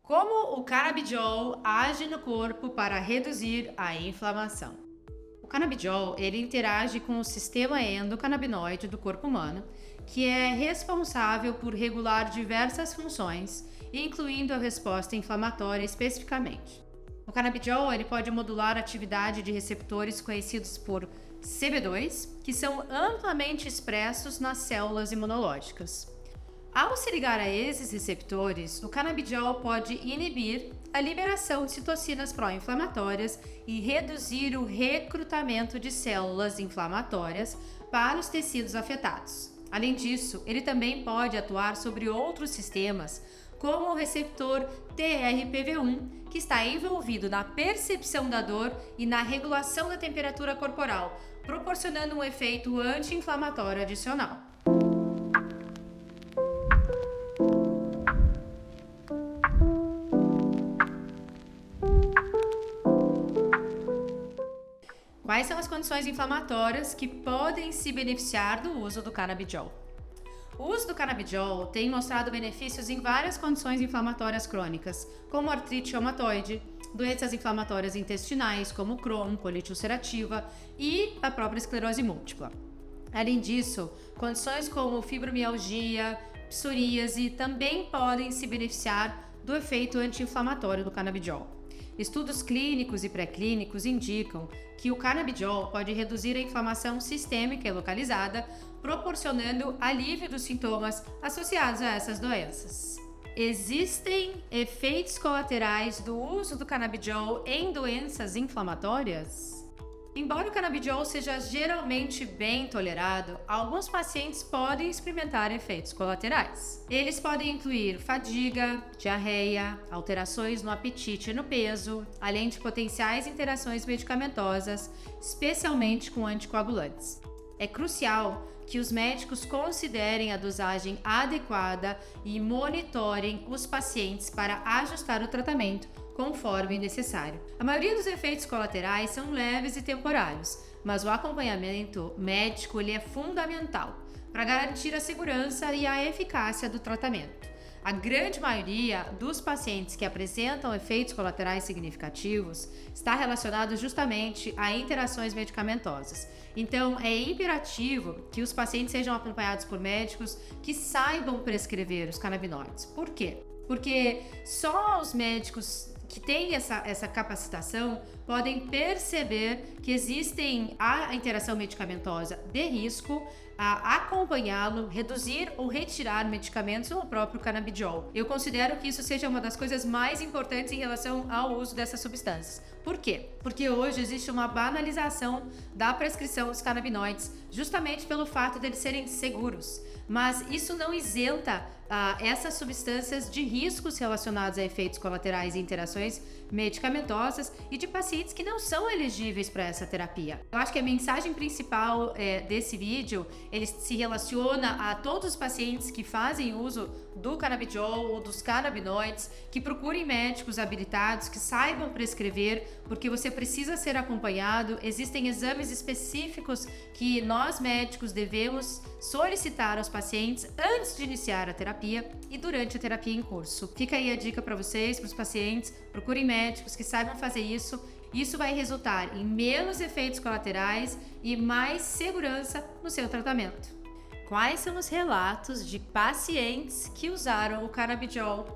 Como o canabidiol age no corpo para reduzir a inflamação? O canabidiol, ele interage com o sistema endocannabinoide do corpo humano, que é responsável por regular diversas funções, incluindo a resposta inflamatória especificamente. O canabidiol, ele pode modular a atividade de receptores conhecidos por CB2, que são amplamente expressos nas células imunológicas. Ao se ligar a esses receptores, o canabidiol pode inibir a liberação de citocinas pró-inflamatórias e reduzir o recrutamento de células inflamatórias para os tecidos afetados. Além disso, ele também pode atuar sobre outros sistemas, como o receptor TRPV1, que está envolvido na percepção da dor e na regulação da temperatura corporal, proporcionando um efeito anti-inflamatório adicional. Quais são as condições inflamatórias que podem se beneficiar do uso do canabidiol? O uso do canabidiol tem mostrado benefícios em várias condições inflamatórias crônicas, como artrite reumatoide, doenças inflamatórias intestinais, como Crohn, colite ulcerativa e a própria esclerose múltipla. Além disso, condições como fibromialgia, psoríase também podem se beneficiar do efeito anti-inflamatório do canabidiol. Estudos clínicos e pré-clínicos indicam que o canabidiol pode reduzir a inflamação sistêmica e localizada, proporcionando alívio dos sintomas associados a essas doenças. Existem efeitos colaterais do uso do canabidiol em doenças inflamatórias? Embora o canabidiol seja geralmente bem tolerado, alguns pacientes podem experimentar efeitos colaterais. Eles podem incluir fadiga, diarreia, alterações no apetite e no peso, além de potenciais interações medicamentosas, especialmente com anticoagulantes. É crucial que os médicos considerem a dosagem adequada e monitorem os pacientes para ajustar o tratamento conforme necessário. A maioria dos efeitos colaterais são leves e temporários, mas o acompanhamento médico ele é fundamental para garantir a segurança e a eficácia do tratamento. A grande maioria dos pacientes que apresentam efeitos colaterais significativos está relacionado justamente a interações medicamentosas. Então, é imperativo que os pacientes sejam acompanhados por médicos que saibam prescrever os canabinoides. Por quê? Porque só os médicos que têm essa capacitação podem perceber que existem a interação medicamentosa de risco, a acompanhá-lo, reduzir ou retirar medicamentos ou o próprio canabidiol. Eu considero que isso seja uma das coisas mais importantes em relação ao uso dessas substâncias. Por quê? Porque hoje existe uma banalização da prescrição dos canabinoides, justamente pelo fato de eles serem seguros. Mas isso não isenta essas substâncias de riscos relacionados a efeitos colaterais e interações medicamentosas e de pacientes que não são elegíveis para essa terapia. Eu acho que a mensagem principal desse vídeo, ele se relaciona a todos os pacientes que fazem uso do canabidiol ou dos canabinoides, que procurem médicos habilitados, que saibam prescrever, porque você precisa ser acompanhado. Existem exames específicos que nós médicos devemos solicitar aos pacientes antes de iniciar a terapia e durante a terapia em curso. Fica aí a dica para vocês, para os pacientes, procurem médicos que saibam fazer isso. Isso vai resultar em menos efeitos colaterais e mais segurança no seu tratamento. Quais são os relatos de pacientes que usaram o canabidiol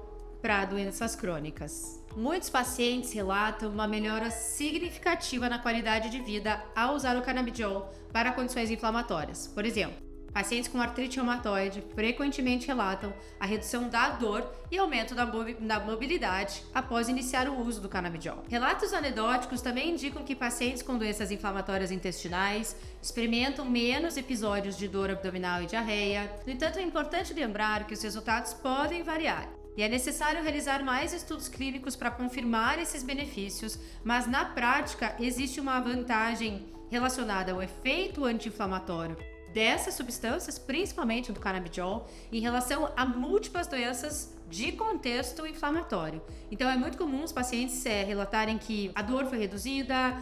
para doenças crônicas? Muitos pacientes relatam uma melhora significativa na qualidade de vida ao usar o canabidiol para condições inflamatórias. Por exemplo, pacientes com artrite reumatoide frequentemente relatam a redução da dor e aumento da mobilidade após iniciar o uso do canabidiol. Relatos anedóticos também indicam que pacientes com doenças inflamatórias intestinais experimentam menos episódios de dor abdominal e diarreia. No entanto, é importante lembrar que os resultados podem variar. E é necessário realizar mais estudos clínicos para confirmar esses benefícios, mas na prática existe uma vantagem relacionada ao efeito anti-inflamatório dessas substâncias, principalmente do canabidiol, em relação a múltiplas doenças de contexto inflamatório. Então é muito comum os pacientes relatarem que a dor foi reduzida,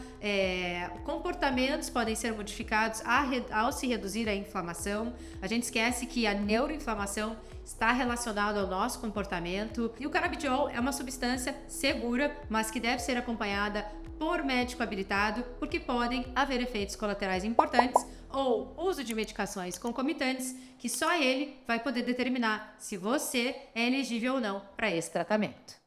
comportamentos podem ser modificados ao se reduzir a inflamação. A gente esquece que a neuroinflamação está relacionado ao nosso comportamento. E o canabidiol é uma substância segura, mas que deve ser acompanhada por médico habilitado, porque podem haver efeitos colaterais importantes ou uso de medicações concomitantes que só ele vai poder determinar se você é elegível ou não para esse tratamento.